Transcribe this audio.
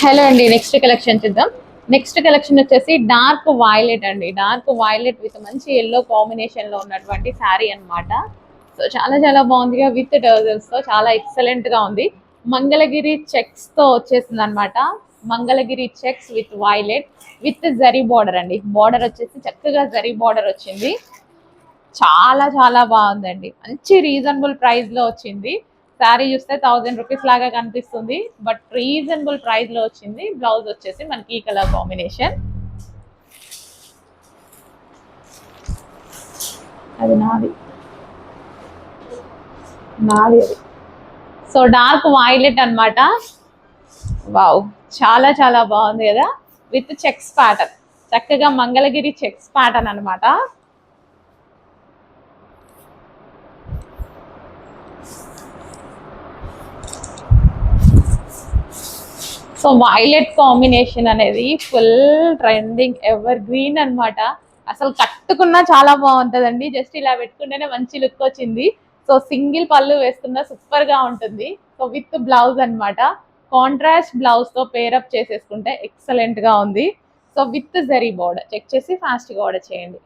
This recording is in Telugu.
హలో అండి, నెక్స్ట్ కలెక్షన్ చూద్దాం. నెక్స్ట్ కలెక్షన్ వచ్చేసి డార్క్ వైలెట్ అండి. డార్క్ వైలెట్ విత్ మంచి ఎల్లో కాంబినేషన్ లో ఉన్నటువంటి శారీ అన్నమాట. సో చాలా చాలా బాగుందిగా విత్ టర్జల్స్ తో చాలా ఎక్సలెంట్ గా ఉంది. మంగళగిరి చెక్స్ తో వచ్చేసింది అనమాట. Mangalagiri checks with violet with zari border అండి. బార్డర్ వచ్చేసి చక్కగా జరీ బార్డర్ వచ్చింది. చాలా చాలా బాగుందండి. మంచి రీజనబుల్ ప్రైస్ లో వచ్చింది. శారీ చూస్తే 1000 రూపీస్ లాగా కనిపిస్తుంది, బట్ రీజనబుల్ ప్రైస్ లో వచ్చింది. బ్లౌజ్ వచ్చేసి మనకి ఈ కలర్ కాంబినేషన్. అది నాది నాది అది. సో డార్క్ వైలెట్ అన్నమాట. వావ్, చాలా చాలా బాగుంది కదా, విత్ చెక్స్ ప్యాటర్న్. చక్కగా మంగళగిరి చెక్స్ ప్యాటర్న్ అన్నమాట. సో వైలెట్ కాంబినేషన్ అనేది ఫుల్ ట్రెండింగ్, ఎవర్ గ్రీన్ అన్నమాట. అసలు కట్టుకున్నా చాలా బాగుంటుందండి. జస్ట్ ఇలా పెట్టుకుంటేనే మంచి లుక్ వచ్చింది. సో సింగిల్ పళ్ళు వేసుకున్నా సూపర్ గా ఉంటుంది. సో విత్ బ్లౌజ్ అన్నమాట. కాంట్రాస్ట్ బ్లౌజ్ తో పేరప్ చేసేసుకుంటే ఎక్సలెంట్ గా ఉంది. So with zari border check చేసి ఫాస్ట్ గా ఆర్డర్ చేయండి.